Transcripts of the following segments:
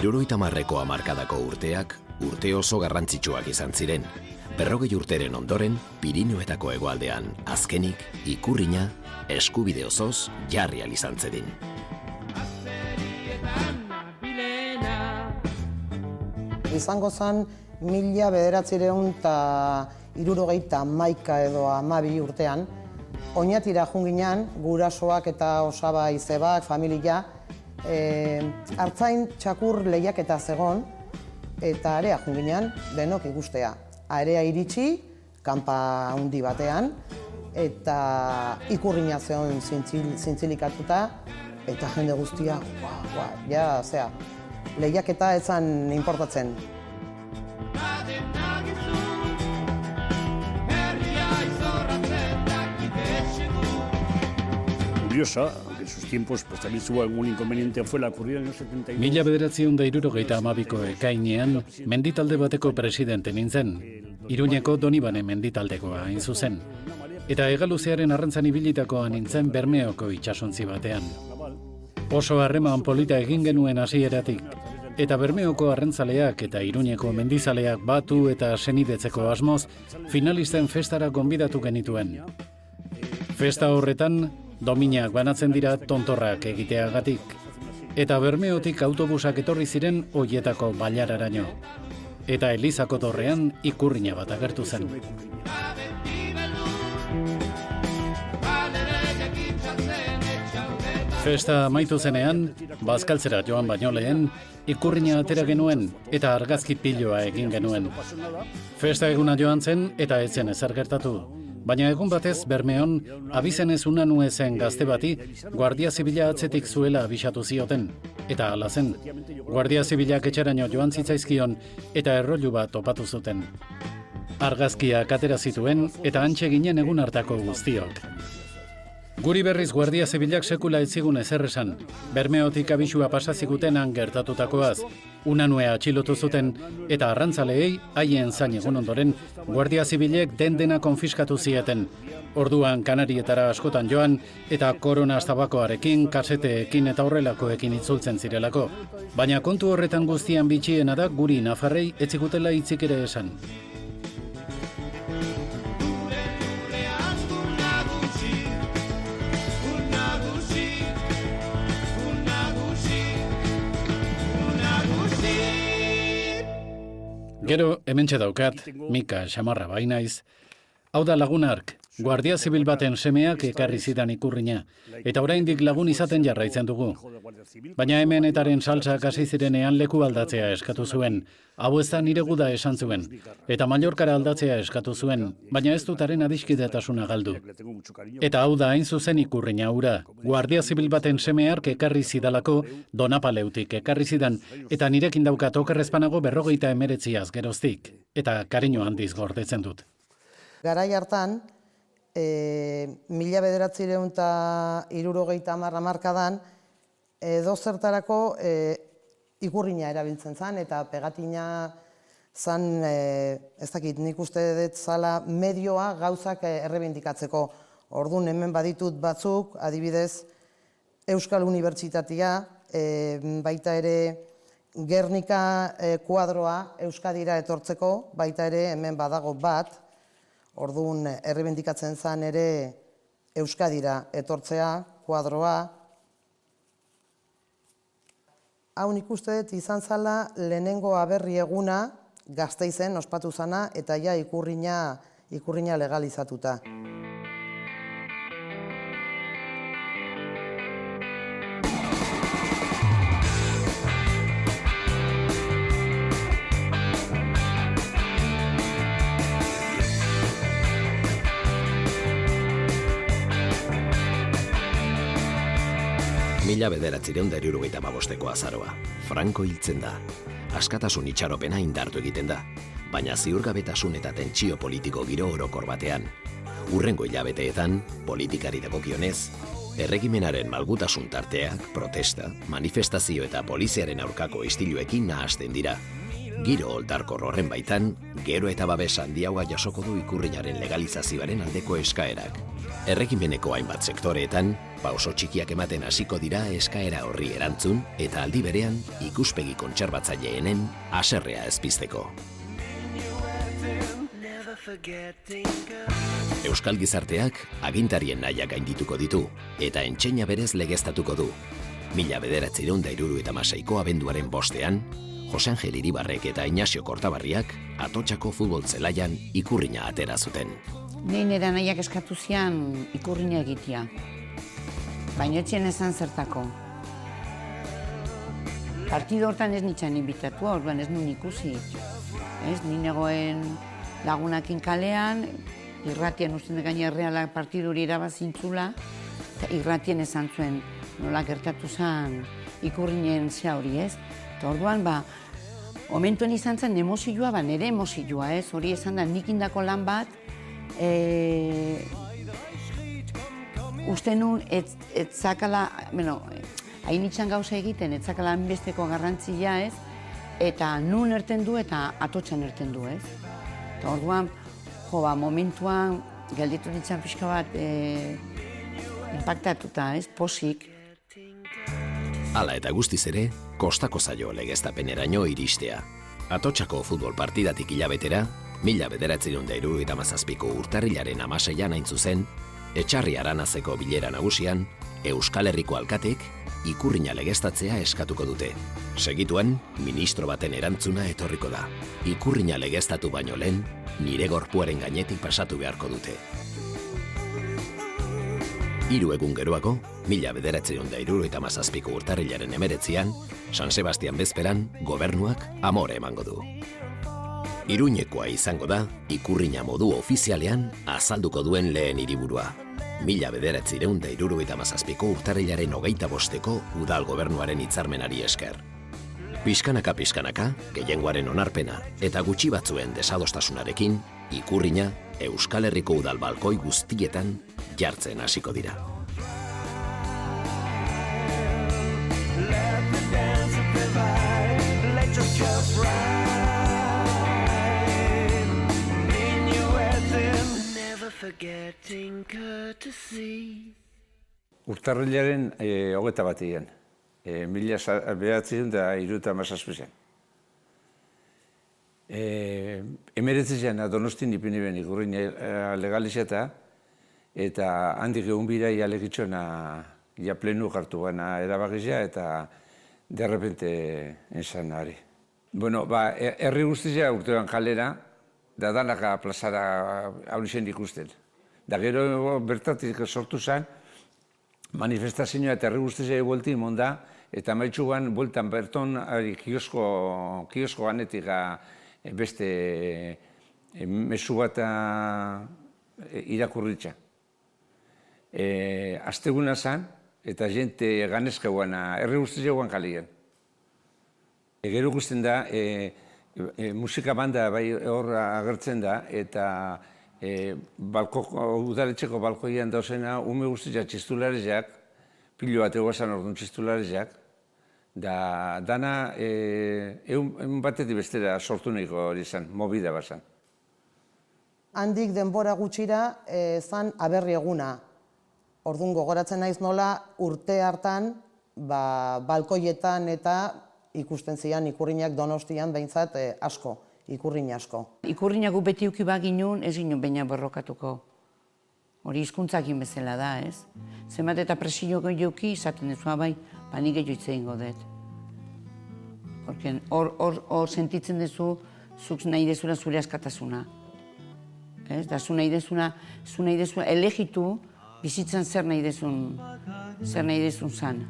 Hirurogeitamarreko hamarkadako urteak urte oso garrantzitsuak izan ziren. 40 urteren ondoren, Pirinioetako hegoaldean, azkenik, ikurrina, eskubide osoz jarri ahal izan zedin. Izango zen 1971 edo 12 urtean, Oñatira junginan, gurasoak eta osaba izebak, familia, hartzain txakur lehiaketa zegon, eta area junginan denok ikustea. Area iritsi, kanpa handi batean, eta ikurrina zeon zintzilikatuta, eta jende guztia, lehiaketa etzan importatzen. Curiosa, aunque en sus tiempos pues también tuvo algún inconveniente, fue la ocurrida en el 71. 1972ko ekainean, menditalde bateko presidente nintzen, Iruñeko Donibane menditaldekoa hain zuzen. Eta hegaluzearen arrantzan ibilitakoa nintzen Bermeoko itsasontzi batean. Oso harreman polita egin genuen hasieratik, eta Bermeoko arrantzaleak eta Iruñeko mendizaleak batu eta senidetzeko asmoz, finalisten festara gonbidatu genituen. Festa horretan, dominak banatzen dira tontorrak egiteagatik, eta Bermeotik autobusak etorri ziren hoietako bailararaino. Eta Elizako dorrean ikurrina bat agertu zen. Festa amaitu zenean, bazkaltzera joan baino lehen, ikurrina atera genuen eta argazki piloa egin genuen. Festa eguna joan zen eta ez zen ezer gertatu. Baina egun batez Bermeon, abizenez unanu ezen gazte bati, Guardia Zibila atzetik zuela abisatu zioten. Eta hala zen, Guardia Zibilak etxeraino joan zitzaizkion eta errolu bat topatu zuten. Argazkiak atera zituen eta hantxe ginen egun hartako guztiok. Guri berriz Guardia Zibilak sekula ez zigun ezer esan. Bermeotik abisua pasazigutenan gertatutakoaz, unanue atxilotu zuten eta arrantzaleei haien zain egun ondoren Guardia Zibilek dena konfiskatu zieten. Orduan Kanarietara askotan joan eta korona tabakoarekin, kaseteekin eta horrelakoekin itzultzen zirelako. Baina kontu horretan guztian bitxiena da guri nafarrei ez zigutela hitzik ere esan. Gero, hementxe daukat, Mika xamarra bainaiz. Hau da lagunark, Guardia Zibil baten semeak ekarri zidan ikurrina, eta oraindik lagun izaten jarraitzen dugu. Baina hemen etaren saltsak hasi zirenean leku aldatzea eskatu zuen, hau ez da nire guda esan zuen, eta Mallorcara aldatzea eskatu zuen, baina ez dutaren adiskidetasuna galdu. Eta hau da hain zuzen ikurrina hura, Guardia Zibil baten semeark ekarri zidalako, Donapaleutik ekarri zidan, eta nirekin daukat okerrezpanago 59 geroztik, eta kariño handiz gordetzen dut. Garai hartan, 1970 hamarkadan, edozertarako ikurrina erabiltzen zen, eta pegatina zen, ez dakit, nik uste dut zala medioa gauzak errebindikatzeko. Orduan hemen baditut batzuk, adibidez, Euskal Unibertsitatea, baita ere Gernika kuadroa Euskadira etortzeko, baita ere hemen badago bat, orduan errebindikatzen zen ere Euskadira etortzea, kuadroa. Hau nik uste dut izan zala lehenengo aberri eguna Gasteizen ospatu zana eta ja ikurrina legalizatuta. Mila 1975ko azaroa, Franco hiltzen da. Askatasun itxaropena indartu egiten da, baina ziurgabetasun eta tentsio politiko giro orokor batean. Hurrengo hilabeteetan, politikari dagokionez, erregimenaren malgutasun tarteak, protesta, manifestazio eta poliziaren aurkako istiluekin nahasten dira. Giro oldarkor horren baitan, gero eta babes handiagoa jasoko du ikurrinaren legalizazioaren aldeko eskaerak. Erregimeneko hainbat sektoreetan, pauso txikiak ematen hasiko dira eskaera horri erantzun eta aldi berean ikuspegi kontserbatzailenen haserrea ez pizteko. Euskal gizarteak agintarien nahiak gaindituko ditu eta entseina berez legeztatuko du. 1976ko abenduaren 5ean, Jose Angel Iribarrek eta Ignacio Kortabarriak Atotxako futbol zelaian ikurrina atera zuten. Nei nera nahiak eskatu zian ikurrina egitea, baina etxien esan zertako. Partido hortan ez nitxan inbitatua, orduan ez nun ikusi. Ni negoen lagunakin kalean, irratien usten gaina erreala partiduri irabazintzula, eta irratien esan zuen nola gertatu zen ikurrinen zea hori, ez? Eta orduan, momentuen izan zen emozioa, nire emozioa, ez? Hori esan da nik indako lan bat, uste nun etzakala, hain itxan gauza egiten, etzakala besteko garrantzia, ez? Eta nun erten du eta Atotxan erten du, ez? Eta orduan, momentuan, gelditu nintzen pixka bat impactatuta, ez? Posik. Hala eta guztiz ere, kostako zaio legeztapeneraino iristea. Atotxako futbol partidatik hilabetera, 1977ko urtarrilaren 16an hain zuzen, Etxarri Aranazeko bilera nagusian, Euskal Herriko alkatek ikurrina legeztatzea eskatuko dute. Segituan, ministro baten erantzuna etorriko da. Ikurrina legeztatu baino lehen, nire gorpuaren gainetik pasatu beharko dute. 3 egun geroago, 1977ko urtarrilaren 19an, San Sebastian bezperan, gobernuak amore emango du. Iruñekoa izango da, ikurrina modu ofizialean azalduko duen lehen hiriburua. 1977ko urtarrilaren 25ko udal gobernuaren hitzarmenari esker. Pixkanaka, gehiengoaren onarpena eta gutxi batzuen desadostasunarekin, ikurrina Euskal Herriko udal balkoi guztietan jartzen hasiko dira. Urtarrilaren 21. 1977. 19 Donostin ipini ben ikurrina legalizeta, eta handik egun bira ialekitxona ja plenu hartu gana erabagizia eta derrepente ensan ari. Herri guztizia urtean kalera, da danaka plazara haunixen ikusten. Da gero bertatik sortu zen, manifestazioa eta herri guztizia eguelti monda, eta maitxuan bueltan berton kiosko ganetik beste mezu bat irakurritza. Asteguna zen, eta jente ganezkeuan, herri guztizia eguan kalien. Gero guztien da, musika banda hor agertzen da, eta udaletxeko balkoian dauzena, ume guztia txistularizak, pilo bat eguazan orduan txistularizak, da dana egun batetik bestera sortu nahiko hori zen, mobida bazan. Handik denbora gutxira zan aberri eguna. Orduan gogoratzen naiz nola urte hartan balkoietan eta ikusten zian ikurrinak Donostian behintzat asko, ikurrin asko. Ikurrinak beti uki baginun, ez ginen baina borrokatuko. Hori hizkuntzakin bezala da, ez? Zenbat eta presio gehiuki izaten dezua bai, nik gehiu hitz egingo dut. Hor sentitzen dezu, zuk nahi dezuna zure askatasuna. Da, zu nahi dezuna elegitu, bizitzan zer nahi dezun zan.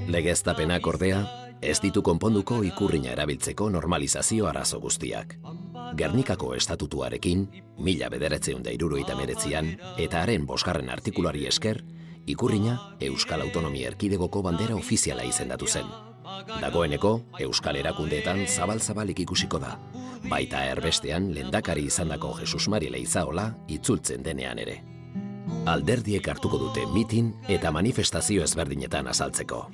Legeztapenak ordea, ez ditu konponduko ikurrina erabiltzeko normalizazio arazo guztiak. Gernikako estatutuarekin, 1979an eta haren 5. artikuluari esker, ikurrina Euskal Autonomia Erkidegoko bandera ofiziala izendatu zen. Dagoeneko, Euskal erakundeetan zabal-zabalik ikusiko da, baita erbestean lehendakari izandako Jesus Mari Leizaola itzultzen denean ere. Alderdiek hartuko dute mitin eta manifestazio ezberdinetan azaltzeko.